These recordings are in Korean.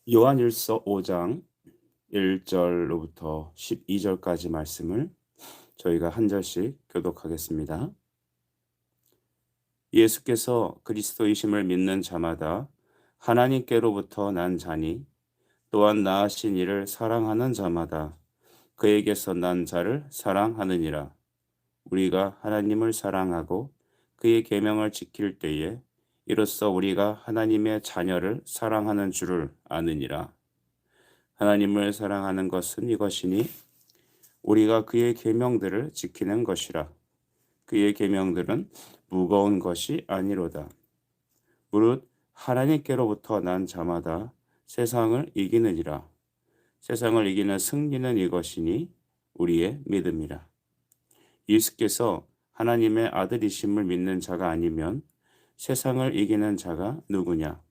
요한일서 5장 1절로부터 12절까지 말씀을 저희가 한 절씩 교독하겠습니다. 예수께서 그리스도이심을 믿는 자마다 하나님께로부터 난 자니 또한 나으신 이를 사랑하는 자마다 그에게서 난 자를 사랑하느니라. 우리가 하나님을 사랑하고 그의 계명을 지킬 때에 이로써 우리가 하나님의 자녀를 사랑하는 줄을 아느니라. 하나님을 사랑하는 것은 이것이니 우리가 그의 계명들을 지키는 것이라. 그의 계명들은 무거운 것이 아니로다. 무릇 하나님께로부터 난 자마다 세상을 이기느니라. 세상을 이기는 승리는 이것이니 우리의 믿음이라. 예수께서 하나님의 아들이심을 믿는 자가 아니면 세상을 이기는 자가 누구냐?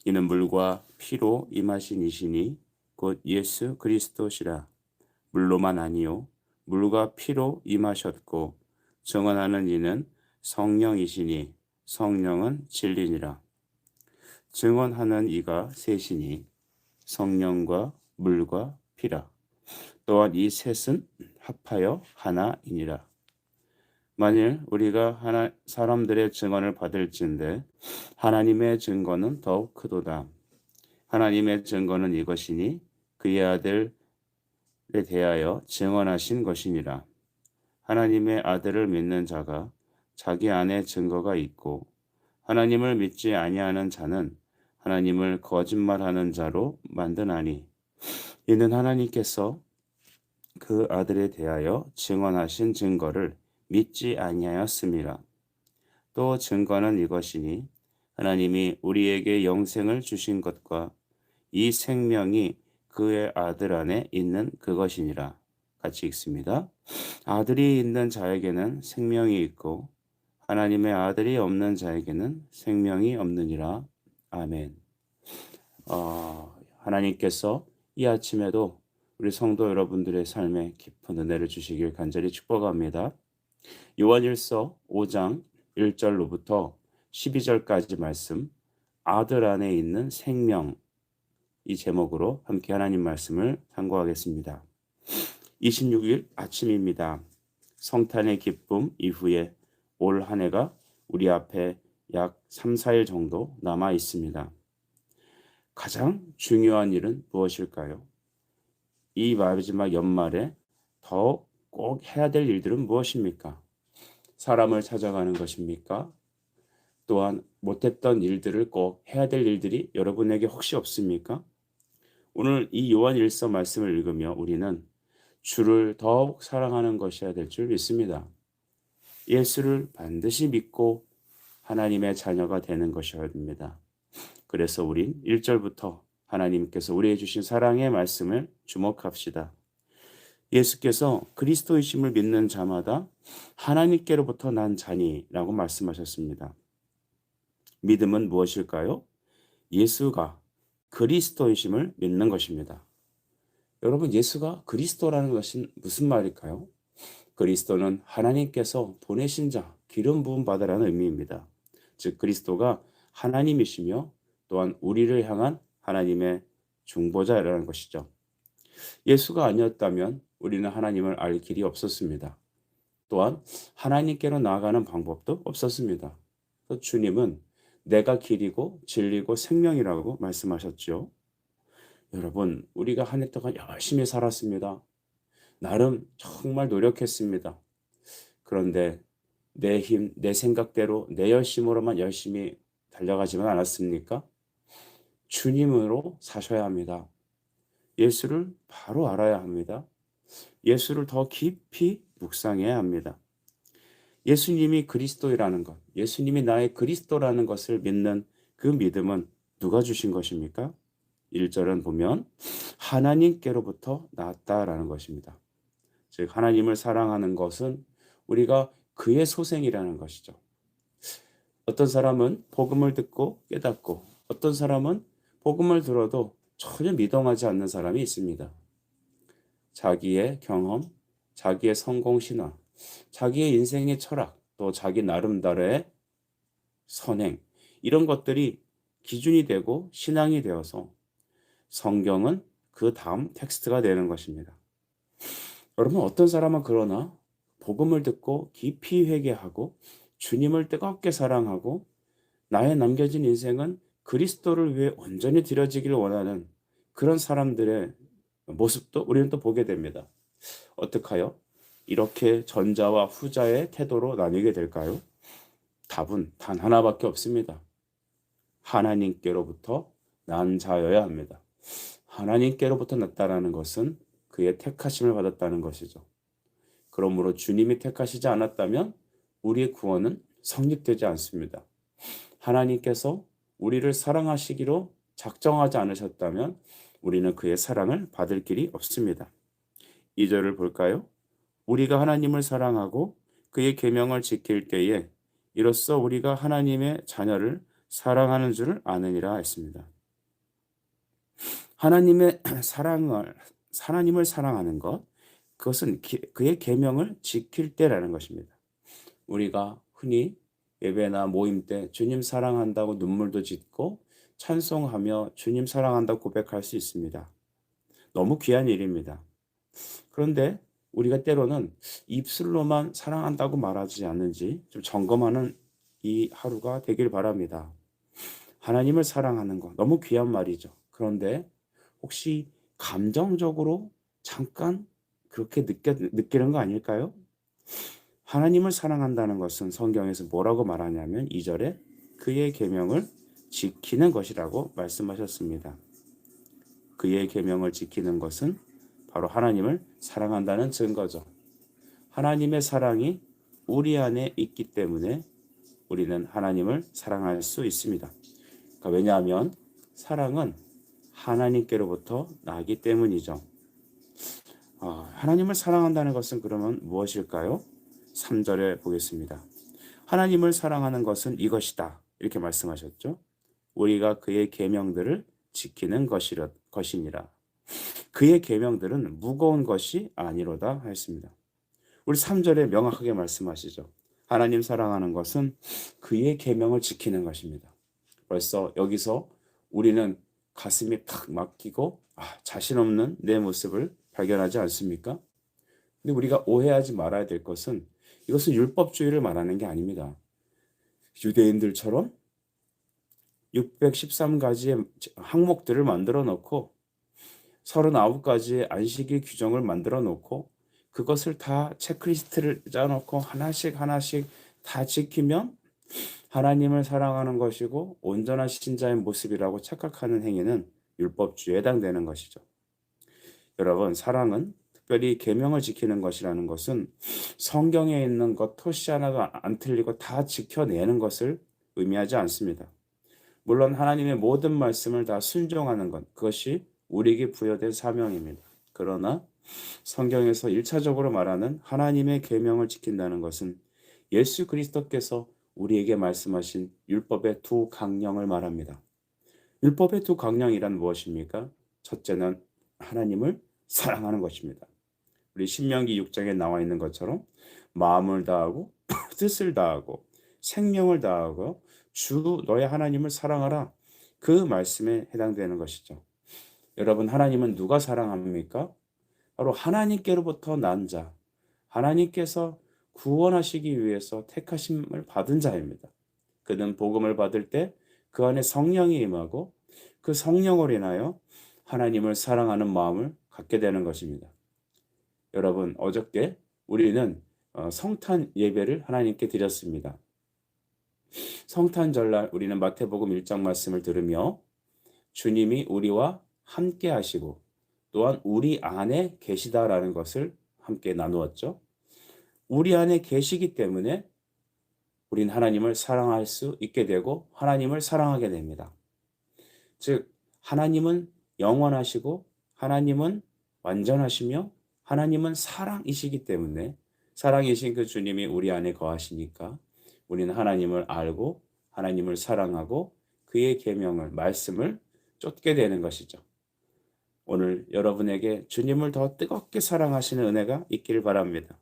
이는 물과 피로 임하신 이시니 곧 예수 그리스도시라. 물로만 아니요 물과 피로 임하셨고 증언하는 이는 성령이시니 성령은 진리니라. 증언하는 이가 셋이니 성령과 물과 피라. 또한 이 셋은 합하여 하나이니라. 만일 우리가 사람들의 증언을 받을진대 하나님의 증거는 더욱 크도다. 하나님의 증거는 이것이니 그의 아들에 대하여 증언하신 것이니라. 하나님의 아들을 믿는 자가 자기 안에 증거가 있고 하나님을 믿지 아니하는 자는 하나님을 거짓말하는 자로 만드나니 이는 하나님께서 그 아들에 대하여 증언하신 증거를 믿지 아니하였음이라. 또 증거는 이것이니 하나님이 우리에게 영생을 주신 것과 이 생명이 그의 아들 안에 있는 그것이니라. 같이 읽습니다. 아들이 있는 자에게는 생명이 있고 하나님의 아들이 없는 자에게는 생명이 없느니라. 아멘. 하나님께서 이 아침에도 우리 성도 여러분들의 삶에 깊은 은혜를 주시길 간절히 축복합니다. 요한일서 5장 1절로부터 12절까지 말씀, 아들 안에 있는 생명, 이 제목으로 함께 하나님 말씀을 상고하겠습니다. 26일 아침입니다. 성탄의 기쁨 이후에 올 한 해가 우리 앞에 약 3, 4일 정도 남아 있습니다. 가장 중요한 일은 무엇일까요? 이 마지막 연말에 더 꼭 해야 될 일들은 무엇입니까? 사람을 찾아가는 것입니까? 또한 못했던 일들을 꼭 해야 될 일들이 여러분에게 혹시 없습니까? 오늘 이 요한일서 말씀을 읽으며 우리는 주를 더욱 사랑하는 것이어야 될 줄 믿습니다. 예수를 반드시 믿고 하나님의 자녀가 되는 것이어야 됩니다. 그래서 우린 1절부터 하나님께서 우리에게 주신 사랑의 말씀을 주목합시다. 예수께서 그리스도이심을 믿는 자마다 하나님께로부터 난 자니라고 말씀하셨습니다. 믿음은 무엇일까요? 예수가 그리스도이심을 믿는 것입니다. 여러분, 예수가 그리스도라는 것은 무슨 말일까요? 그리스도는 하나님께서 보내신 자, 기름 부음 받으라는 의미입니다. 즉 그리스도가 하나님이시며 또한 우리를 향한 하나님의 중보자라는 것이죠. 예수가 아니었다면 우리는 하나님을 알 길이 없었습니다. 또한 하나님께로 나아가는 방법도 없었습니다. 그래서 주님은 내가 길이고 진리고 생명이라고 말씀하셨죠. 여러분, 우리가 한 해 동안 열심히 살았습니다. 나름 정말 노력했습니다. 그런데 내 힘, 내 생각대로 내 열심으로만 열심히 달려가지만 않았습니까? 주님으로 사셔야 합니다. 예수를 바로 알아야 합니다. 예수를 더 깊이 묵상해야 합니다. 예수님이 그리스도이라는 것, 예수님이 나의 그리스도라는 것을 믿는 그 믿음은 누가 주신 것입니까? 1절은 보면 하나님께로부터 나왔다라는 것입니다. 즉 하나님을 사랑하는 것은 우리가 그의 소생이라는 것이죠. 어떤 사람은 복음을 듣고 깨닫고 어떤 사람은 복음을 들어도 전혀 미동하지 않는 사람이 있습니다. 자기의 경험, 자기의 성공 신화, 자기의 인생의 철학, 또 자기 나름대로의 선행, 이런 것들이 기준이 되고 신앙이 되어서 성경은 그 다음 텍스트가 되는 것입니다. 여러분, 어떤 사람은 그러나 복음을 듣고 깊이 회개하고 주님을 뜨겁게 사랑하고 나의 남겨진 인생은 그리스도를 위해 온전히 드려지기를 원하는 그런 사람들의 모습도 우리는 또 보게 됩니다. 어떡하여 이렇게 전자와 후자의 태도로 나뉘게 될까요? 답은 단 하나밖에 없습니다. 하나님께로부터 난 자여야 합니다. 하나님께로부터 났다라는 것은 그의 택하심을 받았다는 것이죠. 그러므로 주님이 택하시지 않았다면 우리의 구원은 성립되지 않습니다. 하나님께서 우리를 사랑하시기로 작정하지 않으셨다면 우리는 그의 사랑을 받을 길이 없습니다. 2절을 볼까요? 우리가 하나님을 사랑하고 그의 계명을 지킬 때에 이로써 우리가 하나님의 자녀를 사랑하는 줄을 아느니라 했습니다. 하나님의 하나님을 사랑하는 것, 그것은 그의 계명을 지킬 때라는 것입니다. 우리가 흔히 예배나 모임 때 주님 사랑한다고 눈물도 짓고 찬송하며 주님 사랑한다고 고백할 수 있습니다. 너무 귀한 일입니다. 그런데 우리가 때로는 입술로만 사랑한다고 말하지 않는지 좀 점검하는 이 하루가 되길 바랍니다. 하나님을 사랑하는 것 너무 귀한 말이죠. 그런데 혹시 감정적으로 잠깐 그렇게 느끼는 거 아닐까요? 하나님을 사랑한다는 것은 성경에서 뭐라고 말하냐면 2절에 그의 계명을 지키는 것이라고 말씀하셨습니다. 그의 계명을 지키는 것은 바로 하나님을 사랑한다는 증거죠. 하나님의 사랑이 우리 안에 있기 때문에 우리는 하나님을 사랑할 수 있습니다. 그러니까 왜냐하면 사랑은 하나님께로부터 나기 때문이죠. 하나님을 사랑한다는 것은 그러면 무엇일까요? 3절에 보겠습니다. 하나님을 사랑하는 것은 이것이다. 이렇게 말씀하셨죠. 우리가 그의 계명들을 지키는 것이니라. 그의 계명들은 무거운 것이 아니로다 하였습니다. 우리 3절에 명확하게 말씀하시죠. 하나님 사랑하는 것은 그의 계명을 지키는 것입니다. 벌써 여기서 우리는 가슴이 탁 막히고 자신 없는 내 모습을 발견하지 않습니까? 근데 우리가 오해하지 말아야 될 것은 이것은 율법주의를 말하는 게 아닙니다. 유대인들처럼 613가지의 항목들을 만들어 놓고 39가지의 안식일 규정을 만들어 놓고 그것을 다 체크리스트를 짜놓고 하나씩 다 지키면 하나님을 사랑하는 것이고 온전한 신자의 모습이라고 착각하는 행위는 율법주의에 해당되는 것이죠. 여러분, 사랑은 특별히 계명을 지키는 것이라는 것은 성경에 있는 것 토시 하나도 안 틀리고 다 지켜내는 것을 의미하지 않습니다. 물론 하나님의 모든 말씀을 다 순종하는 것, 그것이 우리에게 부여된 사명입니다. 그러나 성경에서 1차적으로 말하는 하나님의 계명을 지킨다는 것은 예수 그리스도께서 우리에게 말씀하신 율법의 두 강령을 말합니다. 율법의 두 강령이란 무엇입니까? 첫째는 하나님을 사랑하는 것입니다. 우리 신명기 6장에 나와 있는 것처럼 마음을 다하고 뜻을 다하고 생명을 다하고 주 너의 하나님을 사랑하라. 그 말씀에 해당되는 것이죠. 여러분, 하나님은 누가 사랑합니까? 바로 하나님께로부터 난 자, 하나님께서 구원하시기 위해서 택하심을 받은 자입니다. 그는 복음을 받을 때 그 안에 성령이 임하고 그 성령으로 인하여 하나님을 사랑하는 마음을 갖게 되는 것입니다. 여러분, 어저께 우리는 성탄 예배를 하나님께 드렸습니다. 성탄절날 우리는 마태복음 1장 말씀을 들으며 주님이 우리와 함께 하시고 또한 우리 안에 계시다라는 것을 함께 나누었죠. 우리 안에 계시기 때문에 우린 하나님을 사랑할 수 있게 되고 하나님을 사랑하게 됩니다. 즉 하나님은 영원하시고 하나님은 완전하시며 하나님은 사랑이시기 때문에 사랑이신 그 주님이 우리 안에 거하시니까 우리는 하나님을 알고 하나님을 사랑하고 그의 계명을 말씀을 쫓게 되는 것이죠. 오늘 여러분에게 주님을 더 뜨겁게 사랑하시는 은혜가 있기를 바랍니다.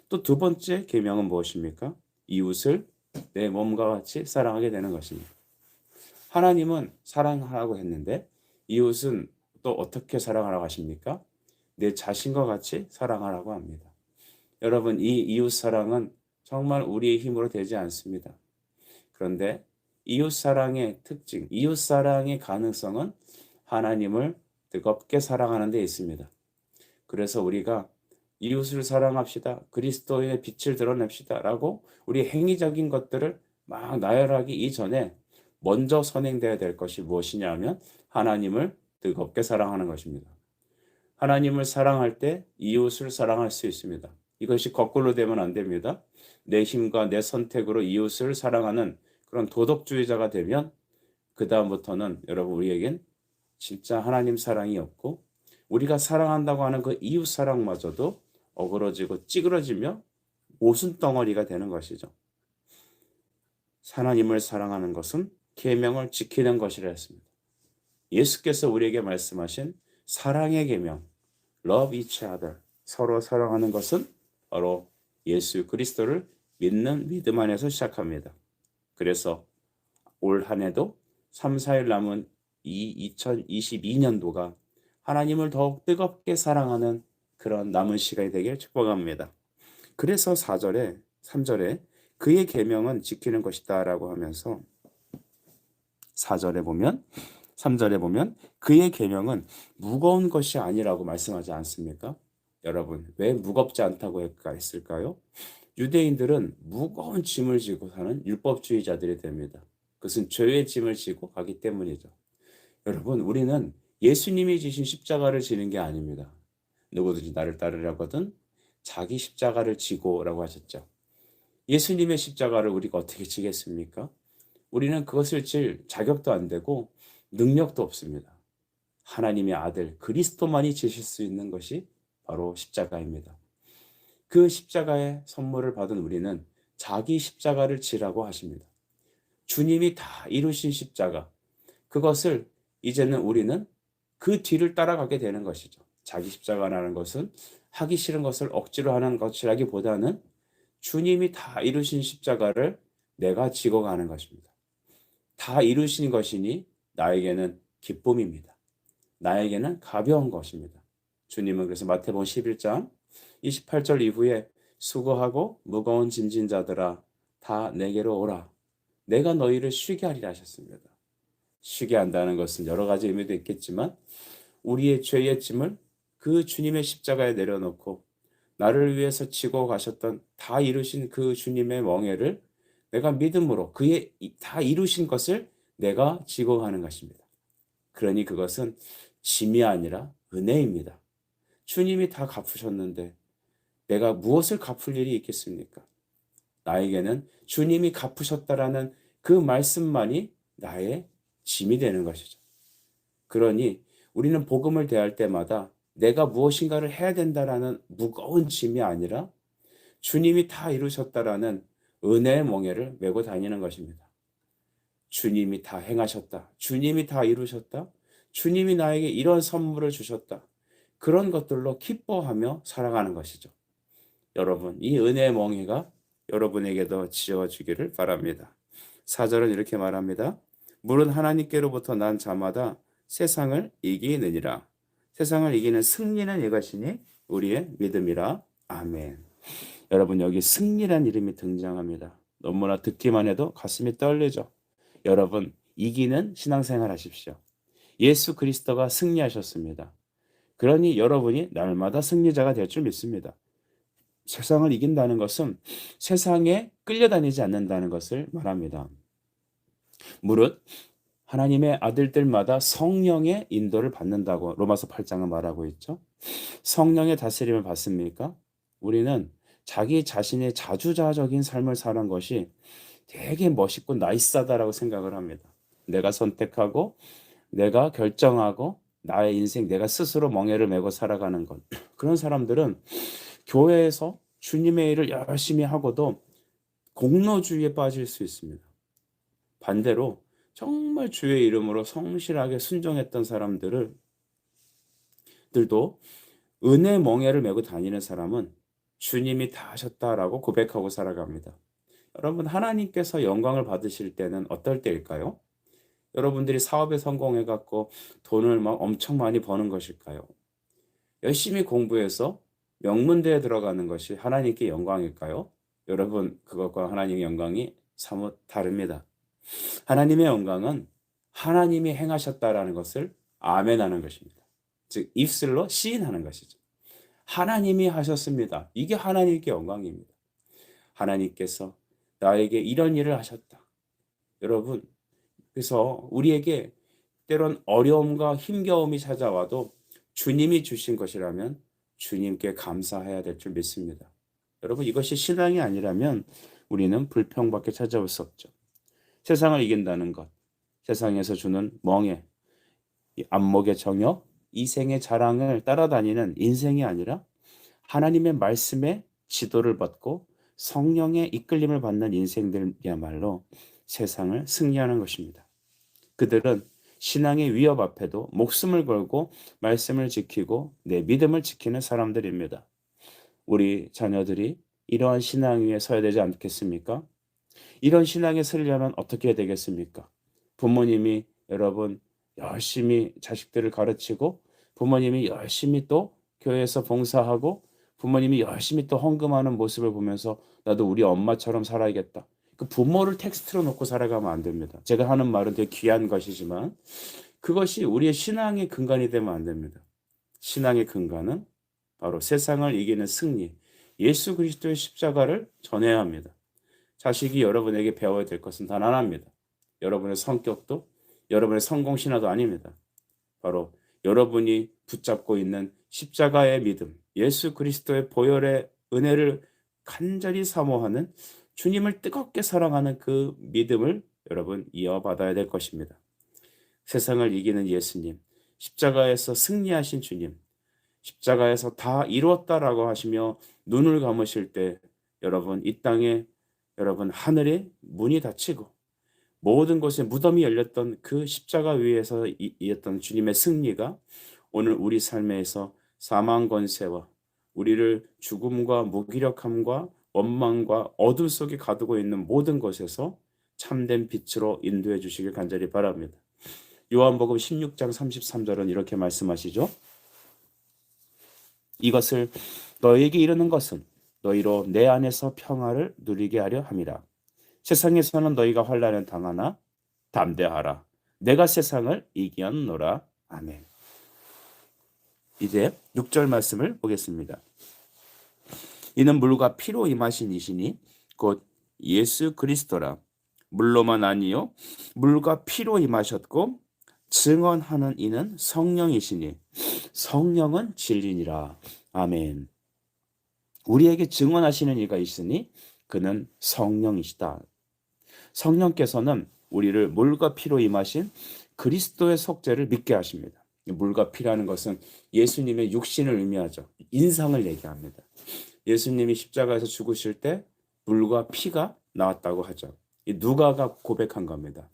또 두 번째 계명은 무엇입니까? 이웃을 내 몸과 같이 사랑하게 되는 것입니다. 하나님은 사랑하라고 했는데 이웃은 또 어떻게 사랑하라고 하십니까? 내 자신과 같이 사랑하라고 합니다. 여러분, 이 이웃 사랑은 정말 우리의 힘으로 되지 않습니다. 그런데 이웃 사랑의 특징, 이웃 사랑의 가능성은 하나님을 뜨겁게 사랑하는 데 있습니다. 그래서 우리가 이웃을 사랑합시다. 그리스도의 빛을 드러냅시다. 라고 우리 행위적인 것들을 막 나열하기 이전에 먼저 선행되어야 될 것이 무엇이냐 하면 하나님을 뜨겁게 사랑하는 것입니다. 하나님을 사랑할 때 이웃을 사랑할 수 있습니다. 이것이 거꾸로 되면 안 됩니다. 내 힘과 내 선택으로 이웃을 사랑하는 그런 도덕주의자가 되면 그 다음부터는 여러분 우리에겐 진짜 하나님 사랑이 없고 우리가 사랑한다고 하는 그 이웃 사랑마저도 어그러지고 찌그러지며 오순덩어리가 되는 것이죠. 하나님을 사랑하는 것은 계명을 지키는 것이라 했습니다. 예수께서 우리에게 말씀하신 사랑의 계명, love each other, 서로 사랑하는 것은 바로 예수 그리스도를 믿는 믿음 안에서 시작합니다. 그래서 올 한 해도 3, 4일 남은 이 2022년도가 하나님을 더욱 뜨겁게 사랑하는 그런 남은 시간이 되길 축복합니다. 그래서 4절에 3절에 그의 계명은 지키는 것이다 라고 하면서 4절에 보면 3절에 보면 그의 계명은 무거운 것이 아니라고 말씀하지 않습니까? 여러분, 왜 무겁지 않다고 했을까요? 유대인들은 무거운 짐을 지고 사는 율법주의자들이 됩니다. 그것은 죄의 짐을 지고 가기 때문이죠. 여러분, 우리는 예수님이 지신 십자가를 지는 게 아닙니다. 누구든지 나를 따르려거든 자기 십자가를 지고라고 하셨죠. 예수님의 십자가를 우리가 어떻게 지겠습니까? 우리는 그것을 질 자격도 안 되고 능력도 없습니다. 하나님의 아들 그리스도만이 지실 수 있는 것이 바로 십자가입니다. 그 십자가의 선물을 받은 우리는 자기 십자가를 지라고 하십니다. 주님이 다 이루신 십자가, 그것을 이제는 우리는 그 뒤를 따라가게 되는 것이죠. 자기 십자가라는 것은 하기 싫은 것을 억지로 하는 것이라기보다는 주님이 다 이루신 십자가를 내가 지고 가는 것입니다. 다 이루신 것이니 나에게는 기쁨입니다. 나에게는 가벼운 것입니다. 주님은 그래서 마태복음 11장 28절 이후에 수고하고 무거운 짐진 자들아 다 내게로 오라. 내가 너희를 쉬게 하리라 하셨습니다. 쉬게 한다는 것은 여러 가지 의미도 있겠지만 우리의 죄의 짐을 그 주님의 십자가에 내려놓고 나를 위해서 지고 가셨던 다 이루신 그 주님의 멍에를 내가 믿음으로 그의 다 이루신 것을 내가 지고 가는 것입니다. 그러니 그것은 짐이 아니라 은혜입니다. 주님이 다 갚으셨는데 내가 무엇을 갚을 일이 있겠습니까? 나에게는 주님이 갚으셨다라는 그 말씀만이 나의 짐이 되는 것이죠. 그러니 우리는 복음을 대할 때마다 내가 무엇인가를 해야 된다라는 무거운 짐이 아니라 주님이 다 이루셨다라는 은혜의 멍에를 메고 다니는 것입니다. 주님이 다 행하셨다. 주님이 다 이루셨다. 주님이 나에게 이런 선물을 주셨다. 그런 것들로 기뻐하며 살아가는 것이죠. 여러분, 이 은혜의 멍에가 여러분에게도 지어지기를 바랍니다. 4절은 이렇게 말합니다. 물은 하나님께로부터 난 자마다 세상을 이기느니라. 세상을 이기는 승리는 이것이니 우리의 믿음이라. 아멘. 여러분, 여기 승리란 이름이 등장합니다. 너무나 듣기만 해도 가슴이 떨리죠. 여러분, 이기는 신앙생활 하십시오. 예수 그리스도가 승리하셨습니다. 그러니 여러분이 날마다 승리자가 될 줄 믿습니다. 세상을 이긴다는 것은 세상에 끌려다니지 않는다는 것을 말합니다. 무릇 하나님의 아들들마다 성령의 인도를 받는다고 로마서 8장은 말하고 있죠. 성령의 다스림을 받습니까? 우리는 자기 자신의 자주자적인 삶을 사는 것이 되게 멋있고 나이스하다라고 생각을 합니다. 내가 선택하고 내가 결정하고 나의 인생 내가 스스로 멍에를 메고 살아가는 것. 그런 사람들은 교회에서 주님의 일을 열심히 하고도 공로주의에 빠질 수 있습니다. 반대로 정말 주의 이름으로 성실하게 순종했던 사람들도 은혜 멍에를 메고 다니는 사람은 주님이 다 하셨다라고 고백하고 살아갑니다. 여러분, 하나님께서 영광을 받으실 때는 어떨 때일까요? 여러분들이 사업에 성공해 갖고 돈을 막 엄청 많이 버는 것일까요? 열심히 공부해서 명문대에 들어가는 것이 하나님께 영광일까요? 여러분, 그것과 하나님의 영광이 사뭇 다릅니다. 하나님의 영광은 하나님이 행하셨다라는 것을 아멘하는 것입니다. 즉 입술로 시인하는 것이죠. 하나님이 하셨습니다. 이게 하나님께 영광입니다. 하나님께서 나에게 이런 일을 하셨다. 여러분, 그래서 우리에게 때론 어려움과 힘겨움이 찾아와도 주님이 주신 것이라면 주님께 감사해야 될 줄 믿습니다. 여러분, 이것이 신앙이 아니라면 우리는 불평밖에 찾아올 수 없죠. 세상을 이긴다는 것, 세상에서 주는 멍해, 이 안목의 정욕, 이생의 자랑을 따라다니는 인생이 아니라 하나님의 말씀에 지도를 받고 성령의 이끌림을 받는 인생들이야말로 세상을 승리하는 것입니다. 그들은 신앙의 위협 앞에도 목숨을 걸고 말씀을 지키고 내 믿음을 지키는 사람들입니다. 우리 자녀들이 이러한 신앙 위에 서야 되지 않겠습니까? 이런 신앙에 서려면 어떻게 해야 되겠습니까? 부모님이 여러분 열심히 자식들을 가르치고 부모님이 열심히 또 교회에서 봉사하고 부모님이 열심히 또 헌금하는 모습을 보면서 나도 우리 엄마처럼 살아야겠다. 그 부모를 텍스트로 놓고 살아가면 안 됩니다. 제가 하는 말은 되게 귀한 것이지만 그것이 우리의 신앙의 근간이 되면 안 됩니다. 신앙의 근간은 바로 세상을 이기는 승리, 예수 그리스도의 십자가를 전해야 합니다. 자식이 여러분에게 배워야 될 것은 단 하나입니다. 여러분의 성격도 여러분의 성공 신화도 아닙니다. 바로 여러분이 붙잡고 있는 십자가의 믿음, 예수 그리스도의 보혈의 은혜를 간절히 사모하는 주님을 뜨겁게 사랑하는 그 믿음을 여러분 이어받아야 될 것입니다. 세상을 이기는 예수님, 십자가에서 승리하신 주님, 십자가에서 다 이루었다라고 하시며 눈을 감으실 때 여러분 이 땅에 여러분 하늘에 문이 닫히고 모든 곳에 무덤이 열렸던 그 십자가 위에서 이었던 주님의 승리가 오늘 우리 삶에서 사망 권세와 우리를 죽음과 무기력함과 원망과 어둠 속에 가두고 있는 모든 것에서 참된 빛으로 인도해 주시길 간절히 바랍니다. 요한복음 16장 33절은 이렇게 말씀하시죠. 이것을 너희에게 이르는 것은 너희로 내 안에서 평화를 누리게 하려 함이라. 세상에서는 너희가 환난을 당하나 담대하라. 내가 세상을 이기었노라. 아멘. 이제 6절 말씀을 보겠습니다. 이는 물과 피로 임하신 이시니 곧 예수 그리스도라. 물로만 아니요 물과 피로 임하셨고 증언하는 이는 성령이시니 성령은 진리니라. 아멘. 우리에게 증언하시는 이가 있으니 그는 성령이시다. 성령께서는 우리를 물과 피로 임하신 그리스도의 속죄를 믿게 하십니다. 물과 피라는 것은 예수님의 육신을 의미하죠. 인상을 얘기합니다. 예수님이 십자가에서 죽으실 때 물과 피가 나왔다고 하죠. 이 누가가 고백한 겁니다.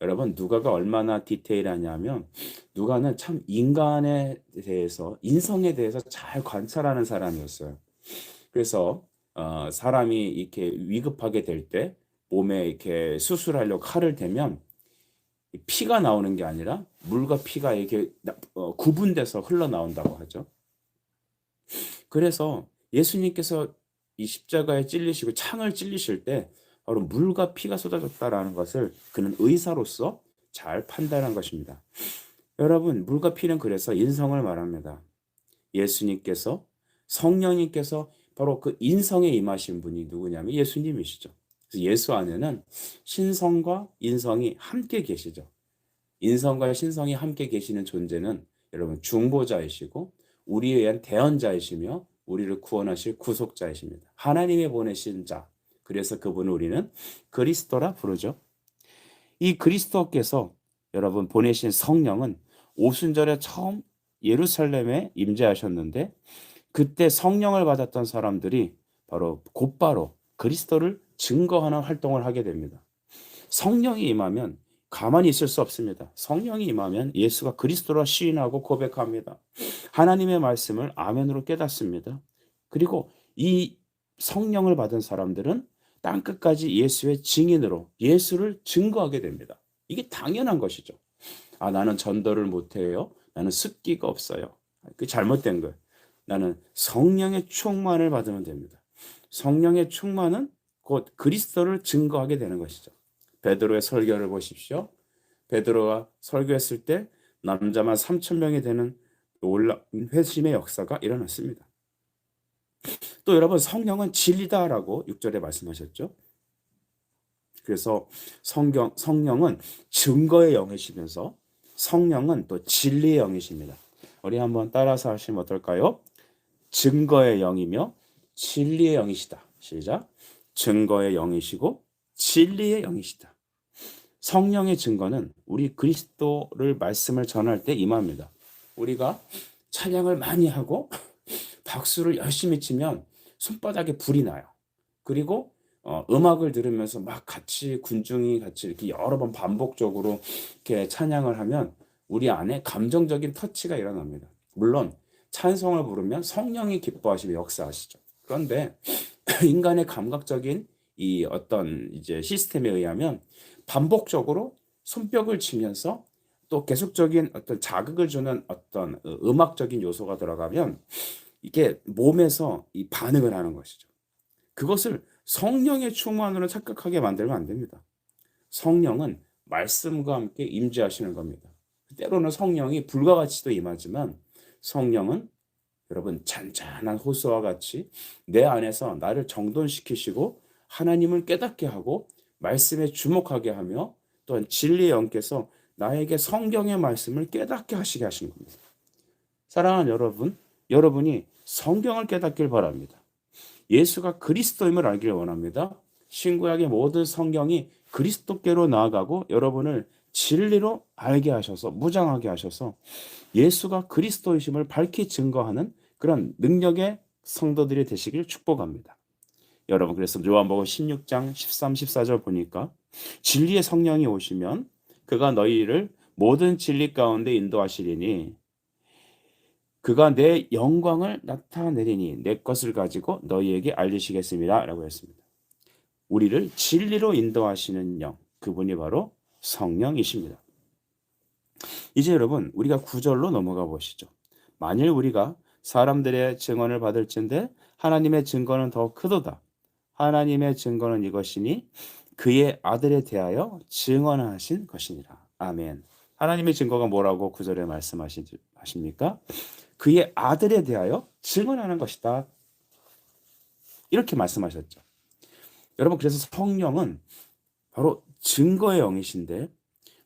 여러분 누가가 얼마나 디테일하냐면 누가는 참 인간에 대해서 인성에 대해서 잘 관찰하는 사람이었어요. 그래서 사람이 이렇게 위급하게 될 때 몸에 이렇게 수술하려고 칼을 대면 피가 나오는 게 아니라 물과 피가 이렇게 구분돼서 흘러나온다고 하죠. 그래서 예수님께서 이 십자가에 찔리시고 창을 찔리실 때 바로 물과 피가 쏟아졌다라는 것을 그는 의사로서 잘 판단한 것입니다. 여러분 물과 피는 그래서 인성을 말합니다. 예수님께서 성령님께서 바로 그 인성에 임하신 분이 누구냐면 예수님이시죠. 그래서 예수 안에는 신성과 인성이 함께 계시죠. 인성과 신성이 함께 계시는 존재는 여러분 중보자이시고 우리에 의한 대언자이시며 우리를 구원하실 구속자이십니다. 하나님이 보내신 자. 그래서 그분을 우리는 그리스도라 부르죠. 이 그리스도께서 여러분 보내신 성령은 오순절에 처음 예루살렘에 임재하셨는데 그때 성령을 받았던 사람들이 바로 곧바로 그리스도를 증거하는 활동을 하게 됩니다. 성령이 임하면 가만히 있을 수 없습니다. 성령이 임하면 예수가 그리스도라 시인하고 고백합니다. 하나님의 말씀을 아멘으로 깨닫습니다. 그리고 이 성령을 받은 사람들은 땅끝까지 예수의 증인으로 예수를 증거하게 됩니다. 이게 당연한 것이죠. 아, 나는 전도를 못해요. 나는 습기가 없어요. 그 잘못된 거예요. 나는 성령의 충만을 받으면 됩니다. 성령의 충만은 곧 그리스도를 증거하게 되는 것이죠. 베드로의 설교를 보십시오. 베드로가 설교했을 때 남자만 3천 명이 되는 회심의 역사가 일어났습니다. 또 여러분, 성령은 진리다라고 6절에 말씀하셨죠. 그래서 성령은 증거의 영이시면서 성령은 또 진리의 영이십니다. 우리 한번 따라서 하시면 어떨까요? 증거의 영이며 진리의 영이시다. 시작. 증거의 영이시고 진리의 영이시다. 성령의 증거는 우리 그리스도를 말씀을 전할 때 임합니다. 우리가 찬양을 많이 하고 박수를 열심히 치면 손바닥에 불이 나요. 그리고 음악을 들으면서 막 같이 군중이 같이 이렇게 여러 번 반복적으로 이렇게 찬양을 하면 우리 안에 감정적인 터치가 일어납니다. 물론 찬송을 부르면 성령이 기뻐하시며 역사하시죠. 그런데 인간의 감각적인 이 어떤 이제 시스템에 의하면 반복적으로 손뼉을 치면서 또 계속적인 어떤 자극을 주는 어떤 음악적인 요소가 들어가면 이게 몸에서 이 반응을 하는 것이죠. 그것을 성령의 충만으로 착각하게 만들면 안 됩니다. 성령은 말씀과 함께 임재하시는 겁니다. 때로는 성령이 불과 같이도 임하지만 성령은 여러분 잔잔한 호수와 같이 내 안에서 나를 정돈시키시고 하나님을 깨닫게 하고 말씀에 주목하게 하며 또한 진리의 영께서 나에게 성경의 말씀을 깨닫게 하시게 하시는 겁니다. 사랑하는 여러분, 여러분이 성경을 깨닫길 바랍니다. 예수가 그리스도임을 알기를 원합니다. 신구약의 모든 성경이 그리스도께로 나아가고 여러분을 진리로 알게 하셔서 무장하게 하셔서 예수가 그리스도이심을 밝히 증거하는 그런 능력의 성도들이 되시길 축복합니다. 여러분, 그래서 요한복음 16장 13, 14절 보니까 진리의 성령이 오시면 그가 너희를 모든 진리 가운데 인도하시리니 그가 내 영광을 나타내리니 내 것을 가지고 너희에게 알리시겠습니다 라고 했습니다. 우리를 진리로 인도하시는 영, 그분이 바로 성령이십니다. 이제 여러분, 우리가 9절로 넘어가 보시죠. 만일 우리가 사람들의 증언을 받을진대 하나님의 증거는 더 크도다. 하나님의 증거는 이것이니 그의 아들에 대하여 증언하신 것이니라. 아멘. 하나님의 증거가 뭐라고 9절에 말씀하십니까? 그의 아들에 대하여 증언하는 것이다. 이렇게 말씀하셨죠. 여러분, 그래서 성령은 바로 증거의 영이신데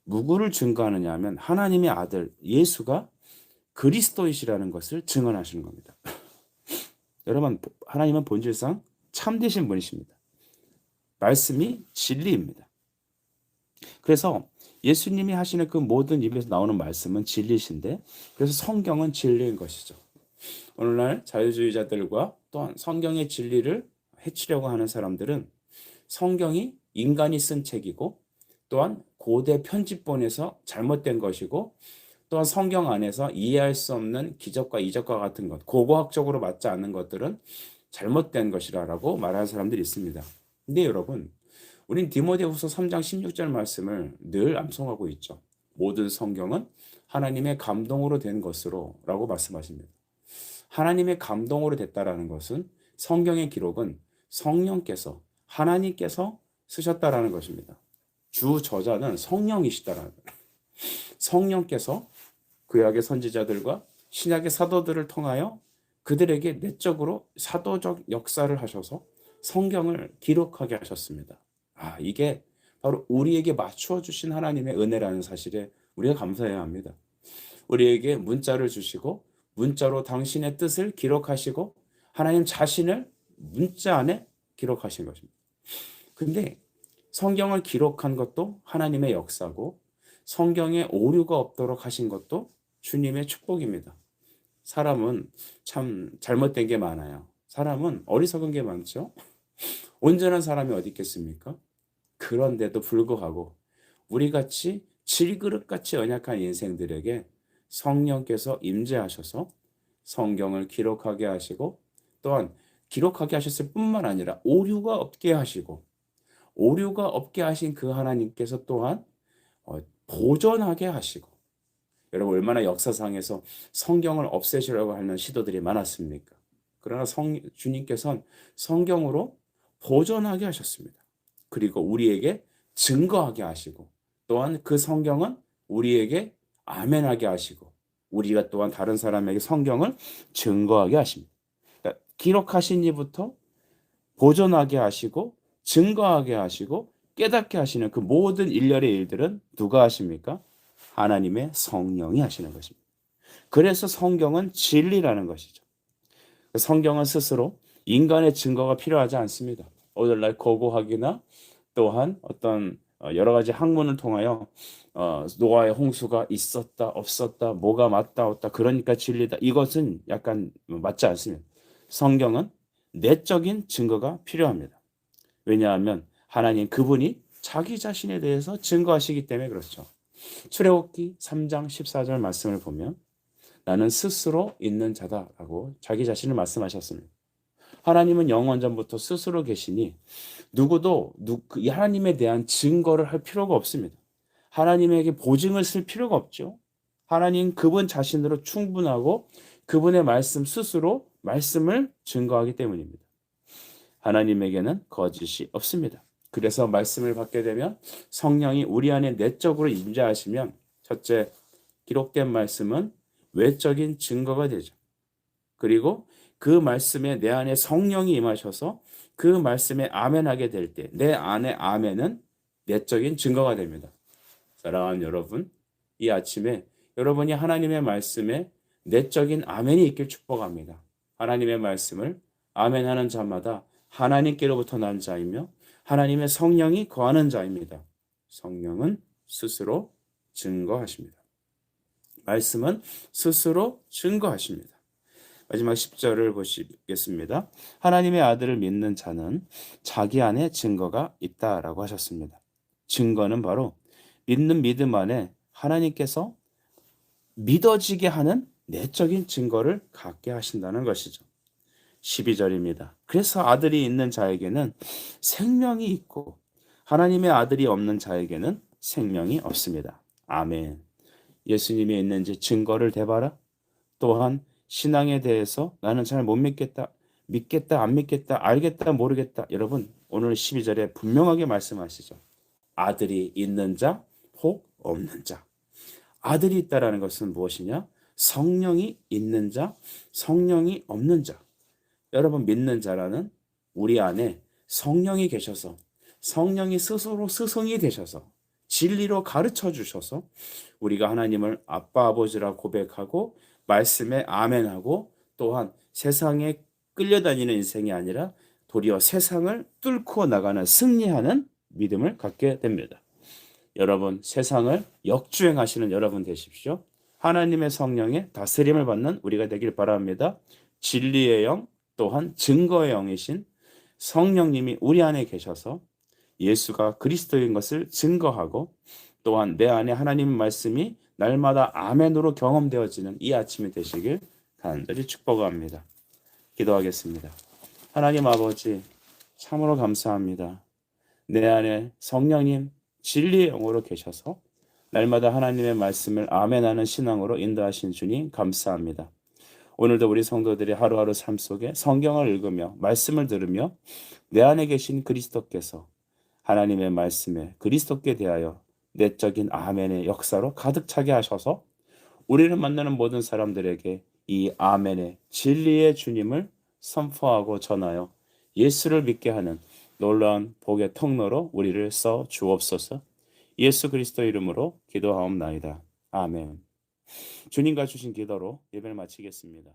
누구를 증거하느냐 하면 하나님의 아들 예수가 그리스도이시라는 것을 증언하시는 겁니다. 여러분, 하나님은 본질상 참되신 분이십니다. 말씀이 진리입니다. 그래서 예수님이 하시는 그 모든 입에서 나오는 말씀은 진리신데 그래서 성경은 진리인 것이죠. 오늘날 자유주의자들과 또한 성경의 진리를 해치려고 하는 사람들은 성경이 인간이 쓴 책이고 또한 고대 편집본에서 잘못된 것이고 또한 성경 안에서 이해할 수 없는 기적과 이적과 같은 것, 고고학적으로 맞지 않는 것들은 잘못된 것이라고 말하는 사람들이 있습니다. 근데 여러분, 우린 디모데후서 3장 16절 말씀을 늘 암송하고 있죠. 모든 성경은 하나님의 감동으로 된 것으로 라고 말씀하십니다. 하나님의 감동으로 됐다라는 것은 성경의 기록은 성령께서 하나님께서 쓰셨다라는 것입니다. 주 저자는 성령이시다라는 거예요. 성령께서 구약의 선지자들과 신약의 사도들을 통하여 그들에게 내적으로 사도적 역사를 하셔서 성경을 기록하게 하셨습니다. 이게 바로 우리에게 맞추어 주신 하나님의 은혜라는 사실에 우리가 감사해야 합니다. 우리에게 문자를 주시고 문자로 당신의 뜻을 기록하시고 하나님 자신을 문자 안에 기록하신 것입니다. 근데 성경을 기록한 것도 하나님의 역사고 성경에 오류가 없도록 하신 것도 주님의 축복입니다. 사람은 참 잘못된 게 많아요. 사람은 어리석은 게 많죠. 온전한 사람이 어디 있겠습니까? 그런데도 불구하고 우리같이 질그릇같이 연약한 인생들에게 성령께서 임재하셔서 성경을 기록하게 하시고 또한 기록하게 하셨을 뿐만 아니라 오류가 없게 하시고 오류가 없게 하신 그 하나님께서 또한 보존하게 하시고, 여러분 얼마나 역사상에서 성경을 없애시려고 하는 시도들이 많았습니까? 그러나 주님께서는 성경으로 보존하게 하셨습니다. 그리고 우리에게 증거하게 하시고, 또한 그 성경은 우리에게 아멘하게 하시고, 우리가 또한 다른 사람에게 성경을 증거하게 하십니다. 그러니까 기록하신 이부터 보존하게 하시고 증거하게 하시고 깨닫게 하시는 그 모든 일련의 일들은 누가 하십니까? 하나님의 성령이 하시는 것입니다. 그래서 성경은 진리라는 것이죠. 성경은 스스로 인간의 증거가 필요하지 않습니다. 오늘날 고고학이나 또한 어떤 여러 가지 학문을 통하여 노아의 홍수가 있었다 없었다 뭐가 맞다 없다 그러니까 진리다, 이것은 약간 맞지 않습니다. 성경은 내적인 증거가 필요합니다. 왜냐하면 하나님 그분이 자기 자신에 대해서 증거하시기 때문에 그렇죠. 출애굽기 3장 14절 말씀을 보면 나는 스스로 있는 자다라고 자기 자신을 말씀하셨습니다. 하나님은 영원전부터 스스로 계시니 누구도 하나님에 대한 증거를 할 필요가 없습니다. 하나님에게 보증을 쓸 필요가 없죠. 하나님 그분 자신으로 충분하고 그분의 말씀 스스로 말씀을 증거하기 때문입니다. 하나님에게는 거짓이 없습니다. 그래서 말씀을 받게 되면 성령이 우리 안에 내적으로 임재하시면 첫째, 기록된 말씀은 외적인 증거가 되죠. 그리고 그 말씀에 내 안에 성령이 임하셔서 그 말씀에 아멘하게 될 때 내 안에 아멘은 내적인 증거가 됩니다. 사랑하는 여러분, 이 아침에 여러분이 하나님의 말씀에 내적인 아멘이 있길 축복합니다. 하나님의 말씀을 아멘하는 자마다 하나님께로부터 난 자이며 하나님의 성령이 거하는 자입니다. 성령은 스스로 증거하십니다. 말씀은 스스로 증거하십니다. 마지막 10절을 보시겠습니다. 하나님의 아들을 믿는 자는 자기 안에 증거가 있다라고 하셨습니다. 증거는 바로 믿는 믿음 안에 하나님께서 믿어지게 하는 내적인 증거를 갖게 하신다는 것이죠. 12절입니다. 그래서 아들이 있는 자에게는 생명이 있고 하나님의 아들이 없는 자에게는 생명이 없습니다. 아멘. 예수님이 있는지 증거를 대봐라. 또한 신앙에 대해서 나는 잘 못 믿겠다, 믿겠다, 안 믿겠다, 알겠다, 모르겠다. 여러분 오늘 12절에 분명하게 말씀하시죠. 아들이 있는 자, 혹 없는 자. 아들이 있다라는 것은 무엇이냐? 성령이 있는 자, 성령이 없는 자. 여러분 믿는 자라는 우리 안에 성령이 계셔서 성령이 스스로 스승이 되셔서 진리로 가르쳐 주셔서 우리가 하나님을 아빠 아버지라 고백하고 말씀에 아멘하고 또한 세상에 끌려다니는 인생이 아니라 도리어 세상을 뚫고 나가는 승리하는 믿음을 갖게 됩니다. 여러분 세상을 역주행하시는 여러분 되십시오. 하나님의 성령의 다스림을 받는 우리가 되길 바랍니다. 진리의 영 또한 증거의 영이신 성령님이 우리 안에 계셔서 예수가 그리스도인 것을 증거하고 또한 내 안에 하나님 말씀이 날마다 아멘으로 경험되어지는 이 아침이 되시길 간절히 축복합니다. 기도하겠습니다. 하나님 아버지 참으로 감사합니다. 내 안에 성령님 진리의 영으로 계셔서 날마다 하나님의 말씀을 아멘하는 신앙으로 인도하신 주님 감사합니다. 오늘도 우리 성도들이 하루하루 삶 속에 성경을 읽으며 말씀을 들으며 내 안에 계신 그리스도께서 하나님의 말씀에 그리스도께 대하여 내적인 아멘의 역사로 가득 차게 하셔서 우리를 만나는 모든 사람들에게 이 아멘의 진리의 주님을 선포하고 전하여 예수를 믿게 하는 놀라운 복의 통로로 우리를 써 주옵소서. 예수 그리스도 이름으로 기도하옵나이다. 아멘. 주님과 주신 기도로 예배를 마치겠습니다.